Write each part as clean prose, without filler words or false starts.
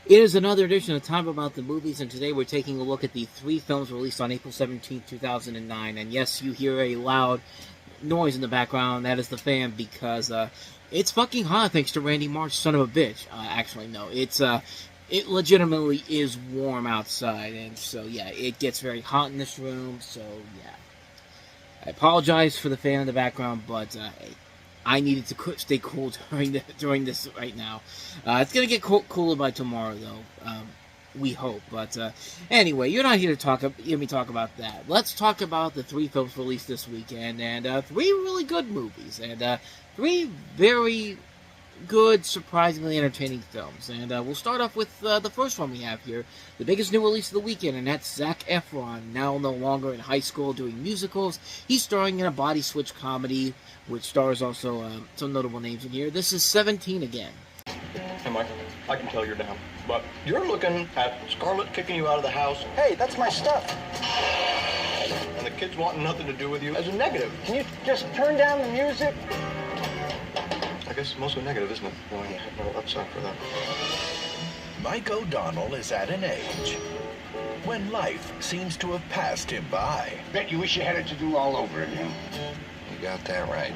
It is another edition of Time About the Movies, and today we're taking a look at the 3 films released on April 17, 2009. And yes, you hear a loud noise in the background. That is the fan, because it's fucking hot thanks to Randy Marsh, son of a bitch. Actually, no. It legitimately is warm outside, and so, yeah, it gets very hot in this room, so, yeah. I apologize for the fan in the background, but I needed to stay cool during this right now. It's gonna get cooler by tomorrow, though. We hope. But anyway, you're not here to hear me talk about that. Let's talk about the 3 films released this weekend, and 3 really good movies, and 3 very good, surprisingly entertaining films. And we'll start off with the first one we have here, the biggest new release of the weekend, and that's Zac Efron, now no longer in high school doing musicals. He's starring in a body switch comedy, which stars also some notable names in here. This is 17 again. Hey, Mike, I can tell you're down, but you're looking at Scarlett kicking you out of the house. Hey, that's my stuff. And the kids wanting nothing to do with you as a negative. Can you just turn down the music? I guess it's mostly negative, isn't it? No upside for that. Mike O'Donnell is at an age when life seems to have passed him by. Bet you wish you had it to do all over again. You got that right.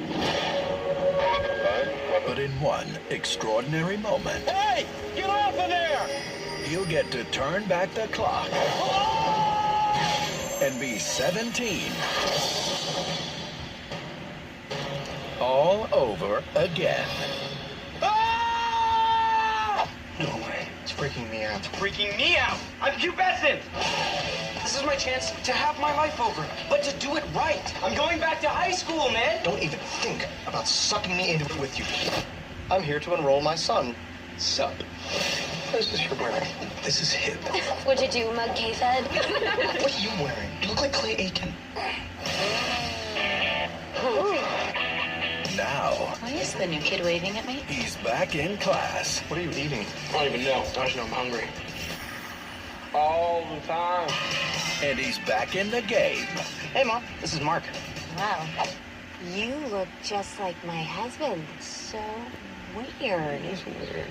But in one extraordinary moment, Hey, get off of there! he'll get to turn back the clock and be 17. All over again. Ah! No way. It's freaking me out. Freaking me out! I'm pubescent! This is my chance to have my life over, but to do it right. I'm going back to high school, man! Don't even think about sucking me into it with you. I'm here to enroll my son. Sup? What is this you're wearing? This is hip. What'd you do, mug case head? What are you wearing? You look like Clay Aiken. Now, Why is the new kid waving at me? he's back in class. What are you eating? I don't even know. I just know I'm hungry. All the time. And he's back in the game. Hey, Mom. This is Mark. Wow. You look just like my husband. So weird. He's weird.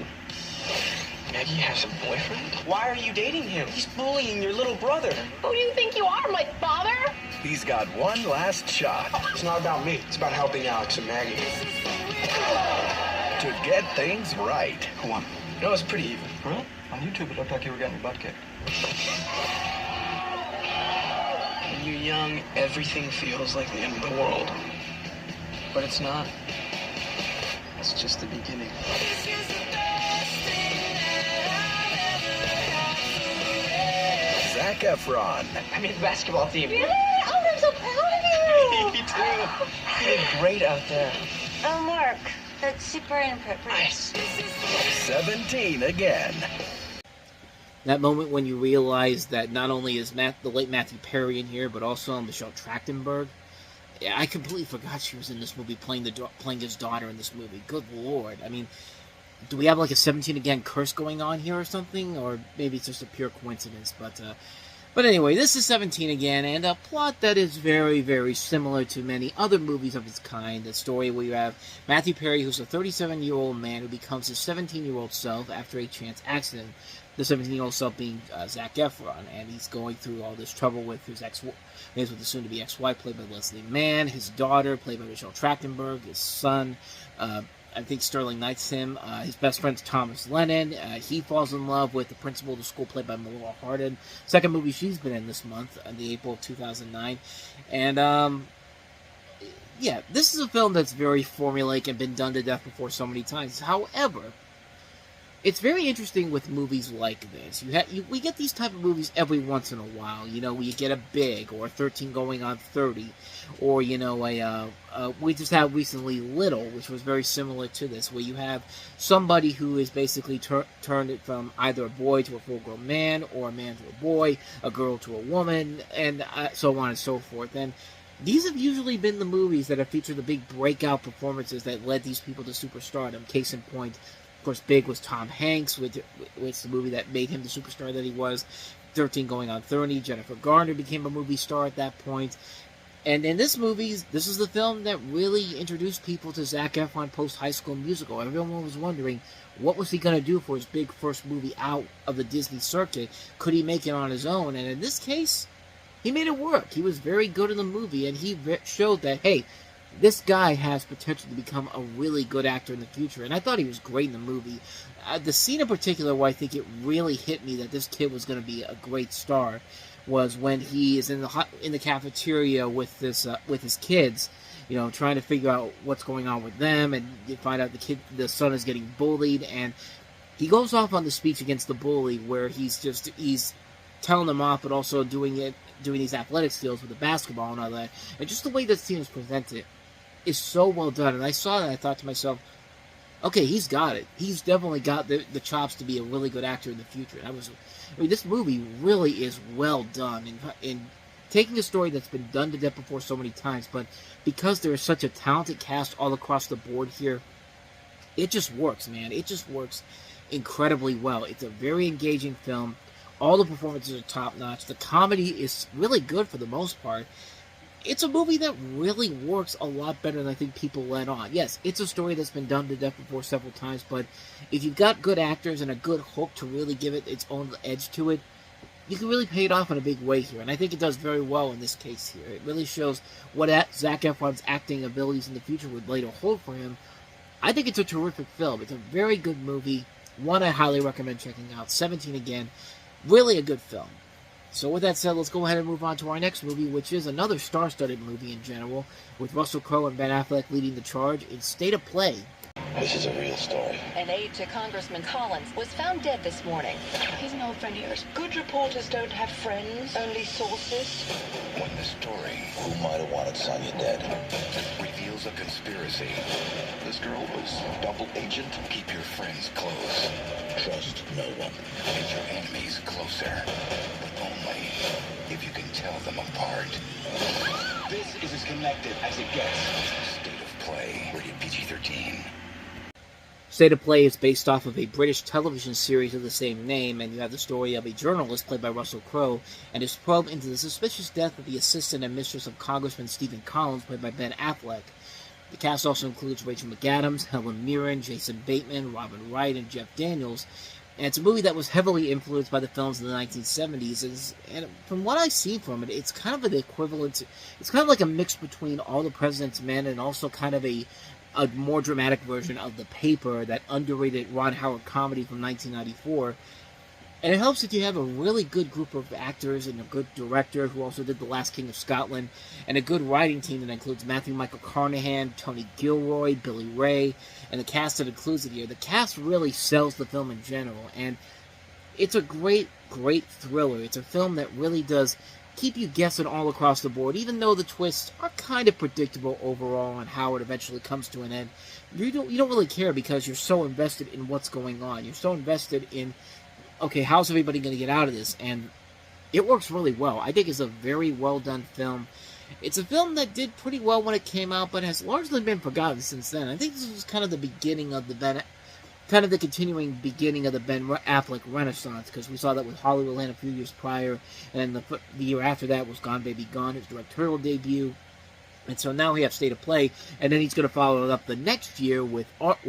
Maggie has a boyfriend? Why are you dating him? He's bullying your little brother. Who do you think you are, my father? He's got one last shot It's not about me. It's about helping Alex and Maggie. to get things right. Who won? You know, it's pretty even. Really? On YouTube, it looked like you were getting your butt kicked. When you're young, everything feels like the end of the world. But it's not. It's just the beginning. Zac Efron, I made the basketball team. Really? Oh, I'm so proud of you. Me too. You did great out there. Oh, Mark, that's super inappropriate. Nice. 17 again. That moment when you realize that not only is the late Matthew Perry in here, but also Michelle Trachtenberg. Yeah, I completely forgot she was in this movie playing his daughter in this movie. Good lord. I mean, do we have like a 17 again curse going on here or something? Or maybe it's just a pure coincidence. But anyway, this is 17 again, and a plot that is very, very similar to many other movies of its kind. A story where you have Matthew Perry, who's a 37-year-old man who becomes his 17-year-old self after a chance accident. The 17-year-old self being Zac Efron, and he's going through all this trouble with his with the soon-to-be ex-wife, played by Leslie Mann, his daughter, played by Michelle Trachtenberg, his son, I think Sterling Knight's him, his best friend's Thomas Lennon. He falls in love with the principal of the school, played by Melora Hardin. Second movie she's been in this month, the April of 2009. And, yeah, this is a film that's very formulaic and been done to death before so many times. However, it's very interesting with movies like this. We get these type of movies every once in a while. You know, you get a Big, or 13 going on 30, or, you know, we just had recently Little, which was very similar to this, where you have somebody who is basically turned it from either a boy to a full-grown man, or a man to a boy, a girl to a woman, and so on and so forth. And these have usually been the movies that have featured the big breakout performances that led these people to superstardom. Case in point, of course, Big was Tom Hanks, which the movie that made him the superstar that he was. 13 going on 30, Jennifer Garner became a movie star at that point. And in this movie, this is the film that really introduced people to Zac Efron post-High School Musical. Everyone was wondering, what was he going to do for his big first movie out of the Disney circuit? Could he make it on his own? And in this case, he made it work. He was very good in the movie, and he showed that, hey, this guy has potential to become a really good actor in the future. And I thought he was great in the movie. The scene in particular where I think it really hit me that this kid was going to be a great star was when he is in the cafeteria with his kids, you know, trying to figure out what's going on with them, and you find out the son is getting bullied, and he goes off on the speech against the bully where he's telling them off, but also doing these athletic skills with the basketball and all that, and just the way this scene is presented is so well done. And I saw that, and I thought to myself, okay, he's got it. He's definitely got the chops to be a really good actor in the future. This movie really is well done in taking a story that's been done to death before so many times, but because there is such a talented cast all across the board here, it just works, man. It just works incredibly well. It's a very engaging film. All the performances are top-notch. The comedy is really good for the most part. It's a movie that really works a lot better than I think people let on. Yes, it's a story that's been done to death before several times, but if you've got good actors and a good hook to really give it its own edge to it, you can really pay it off in a big way here, and I think it does very well in this case here. It really shows what Zac Efron's acting abilities in the future would later hold for him. I think it's a terrific film. It's a very good movie, one I highly recommend checking out. 17 again, really a good film. So with that said, let's go ahead and move on to our next movie, which is another star-studded movie in general, with Russell Crowe and Ben Affleck leading the charge in State of Play. This is a real story. An aide to Congressman Collins was found dead this morning. He's an old friend of yours. Good reporters don't have friends, only sources. When the story, who might have wanted Sonya dead, reveals a conspiracy. This girl was double agent. Keep your friends close. Trust no one. And your enemies closer. But only if you can tell them apart. This is as connected as it gets. State of Play, rated PG-13. State of Play is based off of a British television series of the same name, and you have the story of a journalist played by Russell Crowe and his probe into the suspicious death of the assistant and mistress of Congressman Stephen Collins, played by Ben Affleck. The cast also includes Rachel McAdams, Helen Mirren, Jason Bateman, Robin Wright, and Jeff Daniels. And it's a movie that was heavily influenced by the films of the 1970s, and from what I've seen from it, it's kind of an equivalent. It's kind of like a mix between All the President's Men and also kind of a more dramatic version of The Paper, that underrated Ron Howard comedy from 1994. And it helps that you have a really good group of actors and a good director who also did The Last King of Scotland, and a good writing team that includes Matthew Michael Carnahan, Tony Gilroy, Billy Ray, and the cast that includes it here. The cast really sells the film in general, and it's a great, great thriller. It's a film that really does keep you guessing all across the board, even though the twists are kind of predictable overall on how it eventually comes to an end. You don't really care because you're so invested in what's going on. You're so invested in, okay, how's everybody going to get out of this? And it works really well. I think it's a very well done film. It's a film that did pretty well when it came out, but has largely been forgotten since then. I think this was kind of the beginning of the continuing beginning of the Ben Affleck renaissance, because we saw that with Hollywoodland a few years prior, and then the year after that was Gone Baby Gone, his directorial debut. And so now we have State of Play, and then he's going to follow it up the next year with not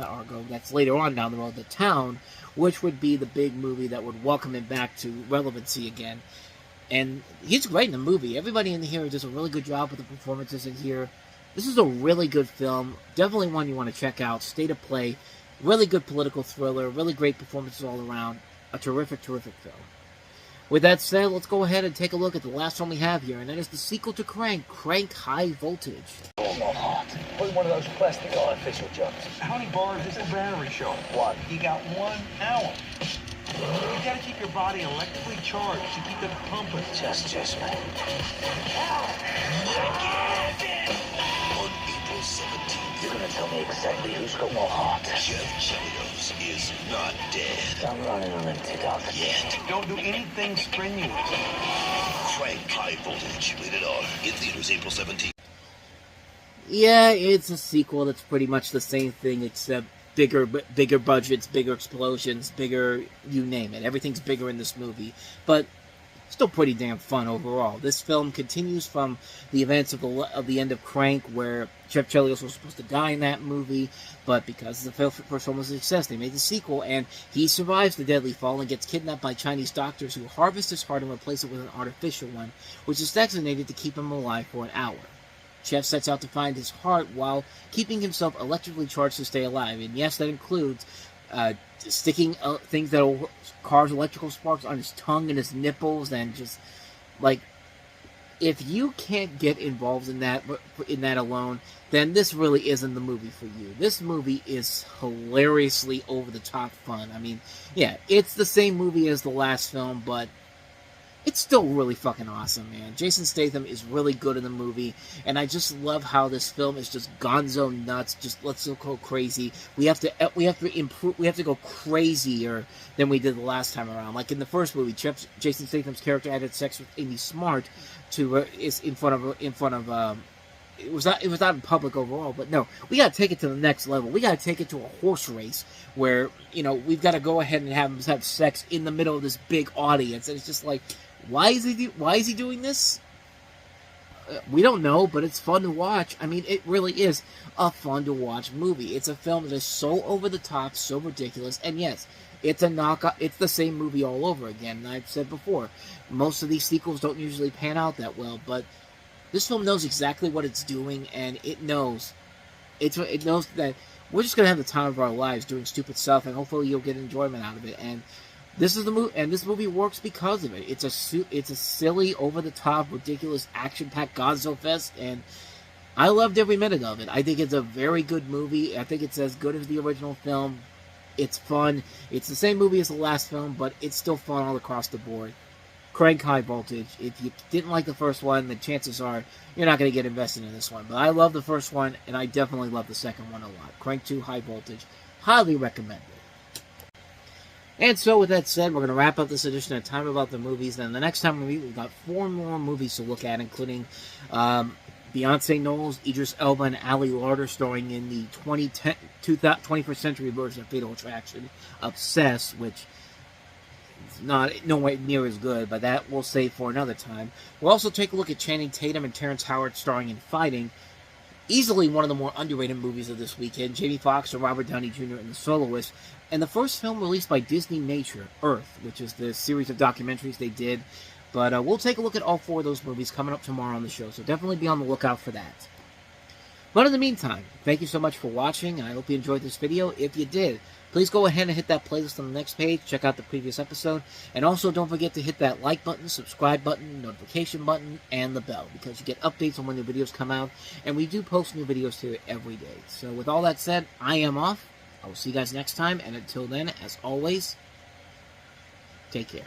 Argo, that's later on down the road, The Town, which would be the big movie that would welcome him back to relevancy again. And he's great in the movie. Everybody in here does a really good job with the performances in here. This is a really good film. Definitely one you want to check out. State of Play. Really good political thriller. Really great performances all around. A terrific, terrific film. With that said, let's go ahead and take a look at the last one we have here, and that is the sequel to Crank, Crank High Voltage. Put one of those plastic artificial jugs. How many bars is the battery show? What? You got 1 hour. You gotta keep your body electrically charged to keep it pumping. Just man. On April 17th, You're gonna tell me exactly who's got more heart. Jeff Chelios is not dead I'm running on empty, Doc. yet. Don't do anything strenuous. Crank High Voltage, rated R, in theaters April 17th. Yeah, it's a sequel that's pretty much the same thing, except bigger budgets, bigger explosions, bigger, you name it. Everything's bigger in this movie. But still pretty damn fun overall. This film continues from the events of the end of Crank, where Jeff Chelios was supposed to die in that movie, but because the first film was a success, they made the sequel, and he survives the deadly fall and gets kidnapped by Chinese doctors who harvest his heart and replace it with an artificial one, which is designated to keep him alive for an hour. Jeff sets out to find his heart while keeping himself electrically charged to stay alive, and yes, that includes sticking things that will cause electrical sparks on his tongue and his nipples, and just, like, if you can't get involved in that alone, then this really isn't the movie for you. This movie is hilariously over-the-top fun. I mean, yeah, it's the same movie as the last film, but it's still really fucking awesome, man. Jason Statham is really good in the movie, and I just love how this film is just gonzo nuts. Just let's go crazy. We have to improve. We have to go crazier than we did the last time around. Like in the first movie, Jason Statham's character had sex with Amy Smart is in front of. It was not in public overall, but no, we gotta take it to the next level. We gotta take it to a horse race where, you know, we've got to go ahead and have sex in the middle of this big audience, and it's just like, why is he doing this? We don't know, but it's fun to watch. I mean, it really is a fun to watch movie. It's a film that is so over the top, so ridiculous, and yes, it's a knockoff. It's the same movie all over again. And I've said before, most of these sequels don't usually pan out that well, but this film knows exactly what it's doing, and it knows that we're just gonna have the time of our lives doing stupid stuff, and hopefully you'll get enjoyment out of it. And this is the movie, and this movie works because of it. It's a silly, over-the-top, ridiculous, action-packed gonzo fest, and I loved every minute of it. I think it's a very good movie. I think it's as good as the original film. It's fun. It's the same movie as the last film, but it's still fun all across the board. Crank High Voltage. If you didn't like the first one, then chances are you're not going to get invested in this one. But I love the first one, and I definitely love the second one a lot. Crank 2 High Voltage. Highly recommended. And so, with that said, we're going to wrap up this edition of Time About the Movies. Then the next time we meet, we've got 4 more movies to look at, including Beyonce Knowles, Idris Elba, and Ali Larter, starring in the 21st century version of Fatal Attraction, Obsessed, which is nowhere near as good, but that we'll save for another time. We'll also take a look at Channing Tatum and Terrence Howard starring in Fighting, easily one of the more underrated movies of this weekend. Jamie Foxx and Robert Downey Jr. in The Soloist, and the first film released by Disney Nature, Earth, which is the series of documentaries they did. But we'll take a look at all 4 of those movies coming up tomorrow on the show, so definitely be on the lookout for that. But in the meantime, thank you so much for watching, and I hope you enjoyed this video. If you did, please go ahead and hit that playlist on the next page, check out the previous episode, and also don't forget to hit that like button, subscribe button, notification button, and the bell, because you get updates on when new videos come out, and we do post new videos here every day. So with all that said, I am off. I will see you guys next time, and until then, as always, take care.